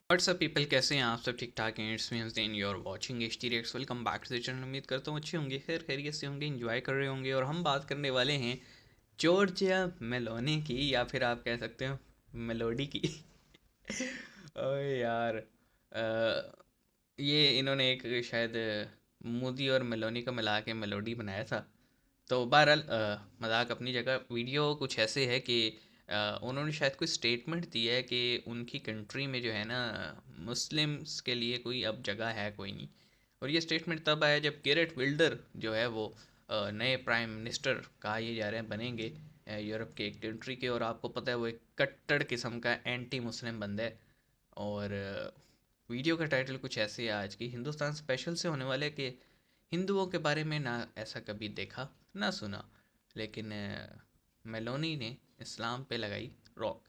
WhatsApp people, कैसे हैं आप सब? ठीक ठाक हैं। It's me Hussain, you are watching HT Reacts. Welcome back to the channel. उम्मीद करता हूँ अच्छे होंगे, खैर खैरियत से होंगे, एंजॉय कर रहे होंगे। और हम बात करने वाले हैं जॉर्जिया मेलोनी की, या फिर आप कह सकते हो मेलोडी की। ओए यार, ये इन्होंने एक शायद मोदी और मेलोनी को मिला के मेलोडी बनाया था। तो बहरहाल मजाक अपनी जगह। वीडियो कुछ ऐसे है कि उन्होंने शायद कोई स्टेटमेंट दी है कि उनकी कंट्री में जो है ना, मुस्लिम्स के लिए कोई अब जगह है कोई नहीं। और ये स्टेटमेंट तब आया जब गेरेट विल्डर जो है वो नए प्राइम मिनिस्टर कहा ये जा रहे हैं बनेंगे यूरोप के एक कंट्री के। और आपको पता है वो एक कट्टर किस्म का एंटी मुस्लिम बंदा है। और वीडियो का टाइटल कुछ ऐसे है आज की, हिंदुस्तान स्पेशल से होने वाले कि हिंदुओं के बारे में ना ऐसा कभी देखा ना सुना, लेकिन मेलोनी ने इस्लाम पे लगाई रॉक।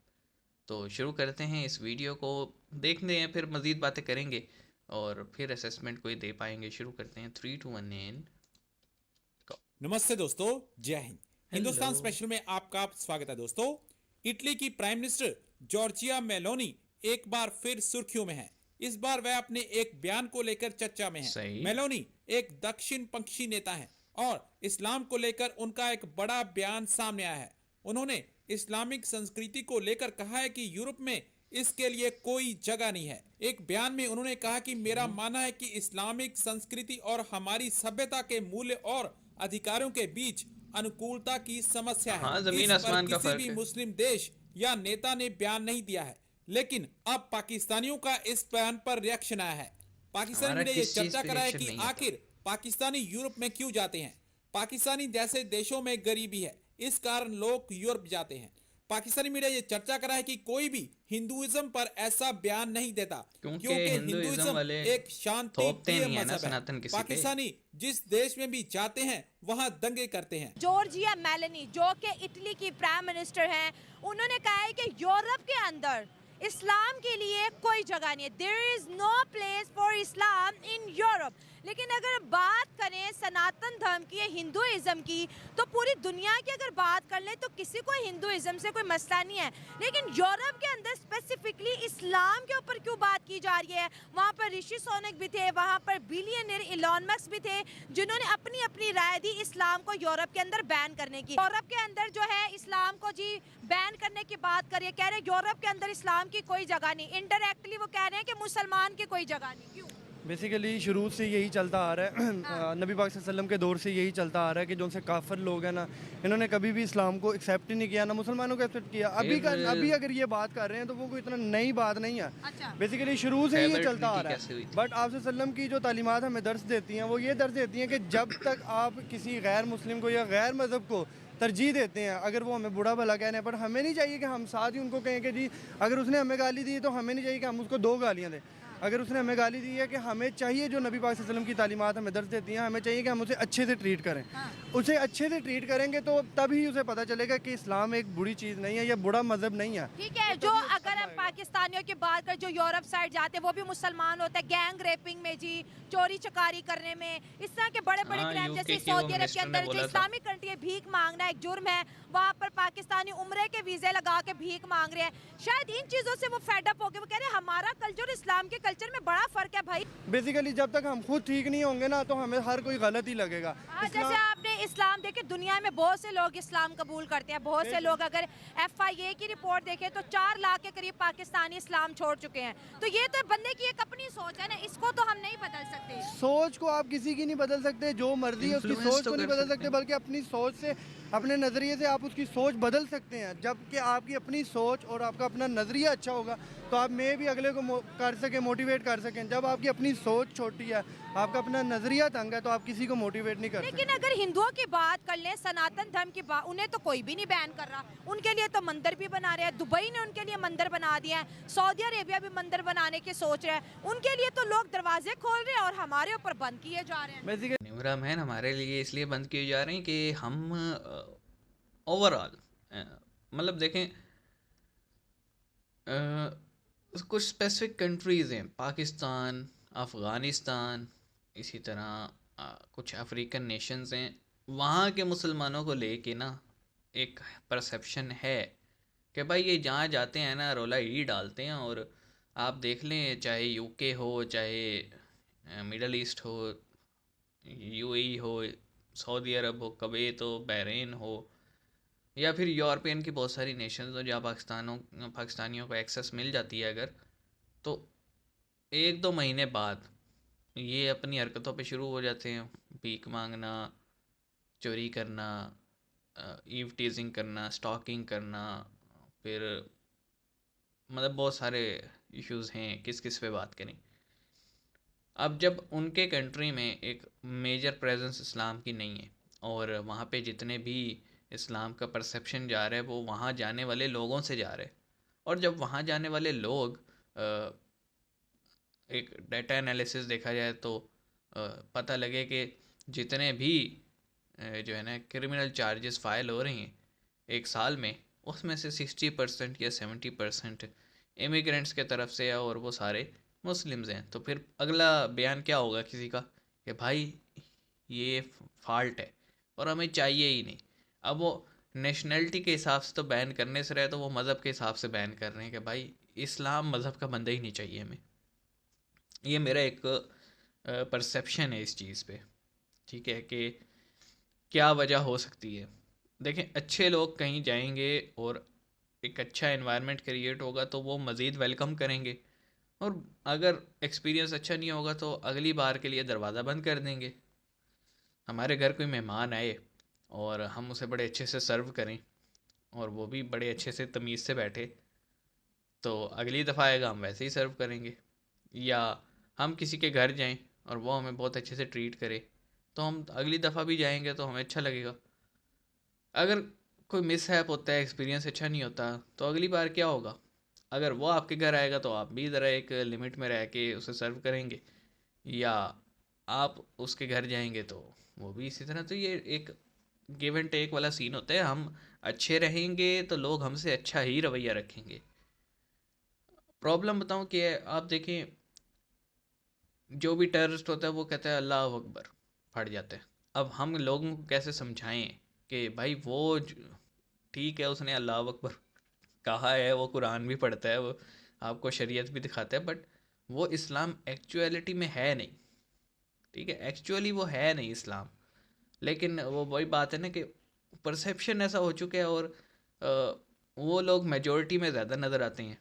तो शुरू करते हैं इस वीडियो को, देखते हैं, फिर मज़ीद बातें करेंगे और फिर असेसमेंट कोई दे पाएंगे। शुरू करते हैं 3 2 1 एंड नमस्ते दोस्तों, जय हिंद। हिंदुस्तान हेलो। स्पेशल में आपका स्वागत है दोस्तों। इटली की प्राइम मिनिस्टर जॉर्जिया मेलोनी एक बार फिर सुर्खियों में है। इस बार वह अपने एक बयान को लेकर चर्चा में है। सही। मेलोनी एक दक्षिण पंथी नेता है और इस्लाम को लेकर उनका एक बड़ा बयान सामने आया है। उन्होंने इस्लामिक संस्कृति को लेकर कहा है कि यूरोप में इसके लिए कोई जगह नहीं है। एक बयान में उन्होंने कहा कि मेरा मानना है कि इस्लामिक संस्कृति और हमारी सभ्यता के मूल्य और अधिकारों के बीच अनुकूलता की समस्या है। हाँ, जमीन इस पर आसमान का किसी फर्क भी है। मुस्लिम देश या नेता ने बयान नहीं दिया है, लेकिन अब पाकिस्तानियों का इस बयान पर रिएक्शन आया है। पाकिस्तानी हमारा मीडिया ये किस चीज़ चर्चा पे कर रहा है रिएक्शन कि नहीं आता। आखिर पाकिस्तानी यूरोप में क्यों जाते हैं। पाकिस्तानी जैसे देशों में गरीबी है, इस कारण लोग यूरोप जाते हैं। पाकिस्तानी मीडिया ये चर्चा कर रहा है कि कोई भी हिंदुइज्म पर ऐसा बयान नहीं देता, क्योंकि क्योंकि हिंदुइज्म हिंदुइज्म वाले एक शांति थोपते प्रिय नहीं है ना मजहब है। सनातन किसी पे। पाकिस्तानी जिस देश में भी जाते हैं वहां दंगे करते हैं। जॉर्जिया मेलोनी जो कि इटली की प्राइम मिनिस्टर हैं, उन्होंने कहा है कि यूरोप के अंदर इस्लाम के लिए कोई जगह नहीं है। There is no place for Islam in Europe. लेकिन अगर बात करें सनातन धर्म की, हिंदुइज्म की, तो पूरी दुनिया की अगर बात कर लें तो किसी को हिंदुइज्म से कोई मसला नहीं है। लेकिन यूरोप के अंदर स्पेसिफिकली इस्लाम के ऊपर क्यों बात की जा रही है? वहाँ पर ऋषि सोनक भी थे, वहाँ पर बिलियनियर इलॉन मस्क भी थे, जिन्होंने अपनी अपनी राय दी इस्लाम को यूरोप के अंदर बैन करने की। यूरोप के अंदर जो है इस्लाम को जी बैन करने की बात करिए, कह रहे हैं यूरोप के अंदर इस्लाम की कोई जगह नहीं। इनडायरेक्टली वो कह रहे हैं कि मुसलमान की कोई जगह नहीं। क्यों? बेसिकली शुरू से यही चलता आ रहा है। नबी पाक सल्लल्लाहु अलैहि वसल्लम के दौर से यही चलता आ रहा है कि जो उनसे काफिर लोग हैं ना, इन्होंने कभी भी इस्लाम को एक्सेप्ट ही नहीं किया, ना मुसलमानों को एक्सेप्ट किया। अभी अगर ये बात कर रहे हैं तो वो कोई इतना नई बात नहीं है। अच्छा। बेसिकली शुरू से ही ये चलता आ रहा कैसे हुई है। थी? बट आप सल्लम की जो तालीमात हमें दर्ज देती हैं वो ये दर्ज देती हैं कि जब तक आप किसी गैर मुस्लिम को या गैर मज़हब को तरजीह देते हैं, अगर वो हमें बुरा भला कह रहे हैं, पर हमें नहीं चाहिए कि हम साथ ही उनको कहें कि जी अगर उसने हमें गाली दी तो हमें नहीं चाहिए कि हम उसको 2 गालियाँ दें। अगर उसने हमें गाली दी है कि हमें चाहिए जो नबी पाक सल्लल्लाहु अलैहि वसल्लम की तालीमात हमें दर्ज देती हैं, हमें चाहिए कि हम उसे अच्छे से ट्रीट करें। उसे अच्छे से ट्रीट करेंगे तो तभी उसे पता चलेगा कि इस्लाम एक बुरी चीज़ नहीं है या बुरा मज़हब नहीं है। ठीक है, जो अगर हम पाकिस्तानियों की बात करें जो यूरोप साइड जाते हैं वो भी मुसलमान होते हैं, गैंग रेपिंग में जी, चोरी चकारी करने में, इस तरह के बड़े बड़े हाँ, क्राइम, यूके जैसे की वो सऊदी अरब के मिनिस्टर ने अंदर जो बोला था। इस्लामिक कंट्री है, भीख मांगना एक जुर्म है। वहाँ पर पाकिस्तानी उम्रे के वीजे लगा के भीख मांग रहे हैं। शायद इन चीजों से वो फेड अप हो गए, वो कह रहे हैं हमारा कल्चर और इस्लाम के कल्चर में बड़ा फर्क है भाई। बेसिकली जब तक हम खुद ठीक नहीं होंगे ना तो हमें हर कोई गलत ही लगेगा। जैसे आपने इस्लाम देखे, दुनिया में बहुत से लोग इस्लाम कबूल करते हैं। बहुत से लोग अगर FIA की रिपोर्ट देखें तो 4 लाख के करीब पाकिस्तानी इस्लाम छोड़ चुके हैं। तो ये तो बंदे की एक अपनी सोच है ना, इसको तो हम नहीं बदल सकते। सोच को आप किसी की नहीं बदल सकते, जो मर्जी है उसकी Influence सोच तो को नहीं कर बदल सकते सकते, हैं। बल्कि अपनी सोच से, अपने नज़रिए से आप उसकी सोच बदल सकते हैं। जबकि आपकी अपनी सोच और आपका अपना नज़रिया अच्छा होगा तो आप में भी अगले को कर सकें, मोटिवेट कर सकें। जब आपकी अपनी सोच छोटी है, आपका अपना नज़रिया तंग है, तो आप किसी को मोटिवेट नहीं कर सकते। लेकिन अगर हिंदुओं की बात कर लें, सनातन धर्म की बात, उन्हें तो कोई भी नहीं बैन कर रहा। उनके लिए तो मंदिर भी बना रहे हैं, दुबई ने उनके लिए मंदिर बना दिया है, सऊदी अरेबिया भी मंदिर बनाने की सोच रहा है। उनके लिए तो लोग दरवाजे खोल रहे हैं और हमारे ऊपर बंद किए जा रहे हैं। बेसिकली न्यूरा मैन हमारे लिए इसलिए बंद किए जा रहे हैं कि हम ओवरऑल मतलब देखें, कुछ स्पेसिफिक कंट्रीज़ हैं, पाकिस्तान, अफ़गानिस्तान, इसी तरह कुछ अफ्रीकन नेशंस हैं, वहाँ के मुसलमानों को लेके ना एक परसेप्शन है कि भाई ये जहाँ जाते हैं ना रौला ही डालते हैं। और आप देख लें, चाहे यूके हो, चाहे मिडल ईस्ट हो, यूएई हो, सऊदी अरब हो, कुवैत हो, बहरीन हो, या फिर यूरोपियन की बहुत सारी नेशंस हो जहाँ पाकिस्तानियों को एक्सेस मिल जाती है अगर, तो 1-2 महीने बाद ये अपनी हरकतों पे शुरू हो जाते हैं। भीख मांगना, चोरी करना, ईव टीजिंग करना, स्टॉकिंग करना, फिर मतलब बहुत सारे इश्यूज़ हैं, किस किस पे बात करें। अब जब उनके कंट्री में एक मेजर प्रेजेंस इस्लाम की नहीं है, और वहाँ पे जितने भी इस्लाम का परसेप्शन जा रहा है वो वहाँ जाने वाले लोगों से जा रहे हैं। और जब वहाँ जाने वाले लोग एक डाटा एनालिसिस देखा जाए तो पता लगे कि जितने भी जो है ना क्रिमिनल चार्जेस फाइल हो रही हैं एक साल में, उसमें से 60% या 70% इमिग्रेंट्स के तरफ से है, और वो सारे मुस्लिम्स हैं। तो फिर अगला बयान क्या होगा किसी का कि भाई ये फॉल्ट है और हमें चाहिए ही नहीं। अब वो नेशनैलिटी के हिसाब से तो बैन करने से रहे, तो वो मज़हब के हिसाब से बैन कर रहे हैं कि भाई इस्लाम मज़हब का बंदा ही नहीं चाहिए हमें। ये मेरा एक परसेप्शन है इस चीज़ पे, ठीक है, कि क्या वजह हो सकती है। देखें, अच्छे लोग कहीं जाएंगे और एक अच्छा एनवायरनमेंट क्रिएट होगा तो वो मज़ीद वेलकम करेंगे, और अगर एक्सपीरियंस अच्छा नहीं होगा तो अगली बार के लिए दरवाज़ा बंद कर देंगे। हमारे घर कोई मेहमान आए और हम उसे बड़े अच्छे से सर्व करें और वो भी बड़े अच्छे से तमीज़ से बैठे, तो अगली दफ़ा आएगा हम वैसे ही सर्व करेंगे। या हम किसी के घर जाएं और वो हमें बहुत अच्छे से ट्रीट करे, तो हम अगली दफ़ा भी जाएंगे तो हमें अच्छा लगेगा। अगर कोई मिसहैप होता है, एक्सपीरियंस अच्छा नहीं होता, तो अगली बार क्या होगा, अगर वो आपके घर आएगा तो आप भी ज़रा एक लिमिट में रह के उसे सर्व करेंगे, या आप उसके घर जाएंगे तो वो भी इसी तरह। तो ये एक गिव एंड टेक वाला सीन होता है। हम अच्छे रहेंगे तो लोग हमसे अच्छा ही रवैया रखेंगे। प्रॉब्लम बताऊं कि आप देखें, जो भी टेररिस्ट होता है वो कहता है अल्लाह अकबर, फट जाते हैं। अब हम लोगों को कैसे समझाएं कि भाई वो ठीक है, उसने अल्लाह अकबर कहा है, वो कुरान भी पढ़ता है, वो आपको शरीयत भी दिखाता है, बट वो इस्लाम एक्चुअलिटी में है नहीं। ठीक है, एक्चुअली वो है नहीं इस्लाम। लेकिन वो वही बात है ना कि परसेप्शन ऐसा हो चुका है, और वो लोग मेजोरिटी में ज़्यादा नज़र आते हैं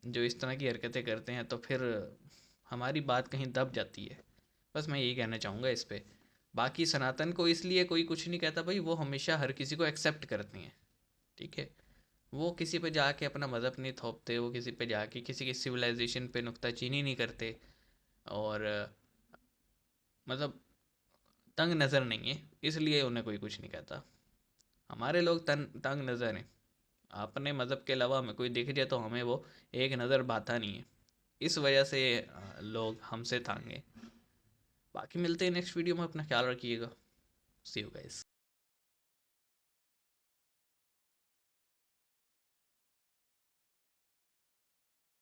जो इस तरह की हरकतें करते हैं, तो फिर हमारी बात कहीं दब जाती है। बस मैं यही कहना चाहूँगा इस पे। बाकी सनातन को इसलिए कोई कुछ नहीं कहता भाई, वो हमेशा हर किसी को एक्सेप्ट करती हैं। ठीक है, वो किसी पे जाके अपना मज़हब नहीं थोपते, वो किसी पे जाके किसी की सिविलाइजेशन पे नुक्ताचीनी नहीं करते, और मतलब तंग नज़र नहीं है, इसलिए उन्हें कोई कुछ नहीं कहता। हमारे लोग तंग नज़र हैं। अपने मज़हब के अलावा हमें कोई दिख जाए तो हमें वो एक नज़र भाता नहीं है, इस वजह से लोग हमसे तंग हैं। बाकी मिलते हैं नेक्स्ट वीडियो में, अपना ख्याल रखिएगा। सी यू गाइस।